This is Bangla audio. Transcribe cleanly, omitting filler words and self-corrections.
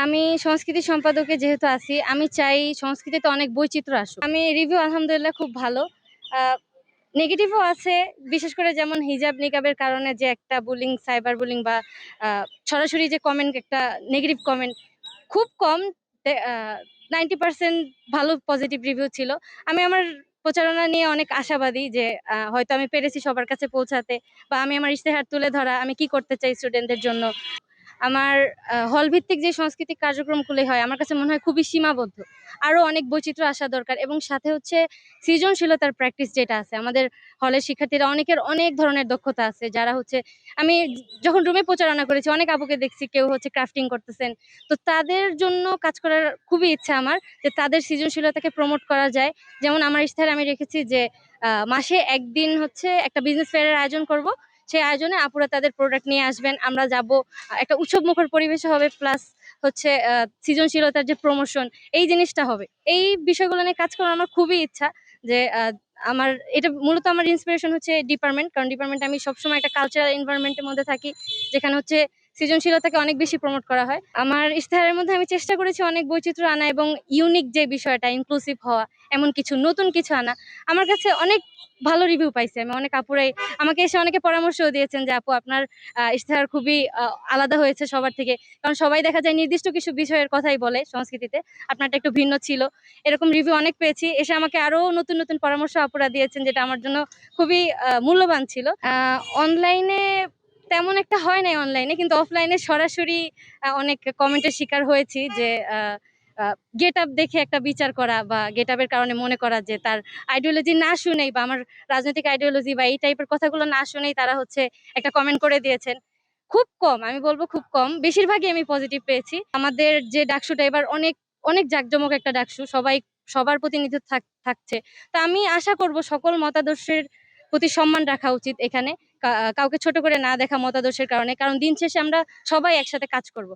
আমি সংস্কৃতি সম্পাদকে যেহেতু আছি, আমি চাই সংস্কৃতিতে অনেক বৈচিত্র্য আসুক। আমি রিভিউ আলহামদুলিল্লাহ খুব ভালো। আ নেগেটিভও আছে। বিশেষ করে যেমন হিজাব নিকাবের কারণে যে একটা বুলিং, সাইবার বুলিং বা আ সরাসরি যে কমেন্ট, একটা নেগেটিভ কমেন্ট খুব কম। তে 90% ভালো পজিটিভ রিভিউ ছিল। আমি আমার প্রচারণা নিয়ে অনেক আশাবাদী যে হয়তো আমি পেরেছি সবার কাছে পৌঁছাতে, বা আমি আমার ইশতেহার তুলে ধরা, আমি কি করতে চাই স্টুডেন্টদের জন্য। আমার হল ভিত্তিক যে সাংস্কৃতিক কার্যক্রমগুলি হয় আমার কাছে মনে হয় খুবই সীমাবদ্ধ। আরো অনেক বৈচিত্র্য আসা দরকার, এবং সাথে হচ্ছে সৃজনশীলতার প্র্যাকটিস যেটা আছে। আমাদের হলের শিক্ষার্থীরা অনেকের অনেক ধরনের দক্ষতা আছে, যারা হচ্ছে আমি যখন রুমে প্রচারণা করেছি অনেক আপুকে দেখছি কেউ হচ্ছে ক্রাফটিং করতেছেন। তো তাদের জন্য কাজ করার খুবই ইচ্ছা আমার, যে তাদের সৃজনশীলতাকে প্রমোট করা যায়। যেমন আমার ইশতেহারে আমি রেখেছি যে মাসে ১ দিন হচ্ছে একটা বিজনেস ফেয়ারের আয়োজন করব। সেই আয়োজনে আপুরা তাদের প্রোডাক্ট নিয়ে আসবেন। আমরা যাব। একটা উৎসবমুখর পরিবেশও হবে, প্লাস হচ্ছে সৃজনশীলতার যে প্রমোশন, এই জিনিসটা হবে। এই বিষয়গুলো নিয়ে কাজ করার আমার খুবই ইচ্ছা। যে আমার এটা মূলত আমার ইন্সপিরেশন হচ্ছে ডিপার্টমেন্ট। কারণ ডিপার্টমেন্টে আমি সবসময় একটা কালচারাল এনভায়রনমেন্ট এর মধ্যে থাকি, যেখানে হচ্ছে সৃজনশীলতাকে অনেক বেশি প্রমোট করা হয়। আমার ইশতেহারের মধ্যে আমি চেষ্টা করেছি অনেক বৈচিত্র্য আনা, এবং ইউনিক যে বিষয়টা, ইনক্লুসিভ হওয়া, এমন কিছু নতুন কিছু আনা। আমার কাছে অনেক ভালো রিভিউ পাইছি আমি। অনেক আপুরাই আমাকে এসে অনেকে পরামর্শও দিয়েছেন যে, "আপু, আপনার ইশতেহার খুবই আলাদা হয়েছে সবার থেকে।" কারণ সবাই দেখা যায় নির্দিষ্ট কিছু বিষয়ের কথাই বলে সংস্কৃতিতে। আপনারটা একটু ভিন্ন ছিল। এরকম রিভিউ অনেক পেয়েছি। এসে আমাকে আরো নতুন, নতুন পরামর্শ আপুরা দিয়েছেন, যেটা আমার জন্য খুবই মূল্যবান ছিল। অনলাইনে তেমন একটা হয় নাই অনলাইনে। কিন্তু অফলাইনে সরাসরি অনেক কমেন্টের শিকার হয়েছি যে আ আ গেটআপ দেখে একটা বিচার করা, বা গেটআপের কারণে মনে করা যে তার আইডিওলজি না শুনেই, বা আমার রাজনৈতিক আইডিওলজি বা এই টাইপের কথাগুলো না শুনেই তারা হচ্ছে একটা কমেন্ট করে দিয়েছেন। খুব কম, আমি বলব খুব কম। বেশিরভাগই আমি পজিটিভ পেয়েছি। আমাদের যে ডাকসুটা এবার অনেক, অনেক জাঁকজমক একটা ডাকসু। সবার প্রতিনিধিত্ব থাকছে। তো আমি আশা করব সকল মতাদর্শের প্রতি সম্মান রাখা উচিত এখানে। কাউকে ছোট করে না দেখা মতাদর্শের কারণে। কারণ দিন শেষে আমরা সবাই একসাথে কাজ করব।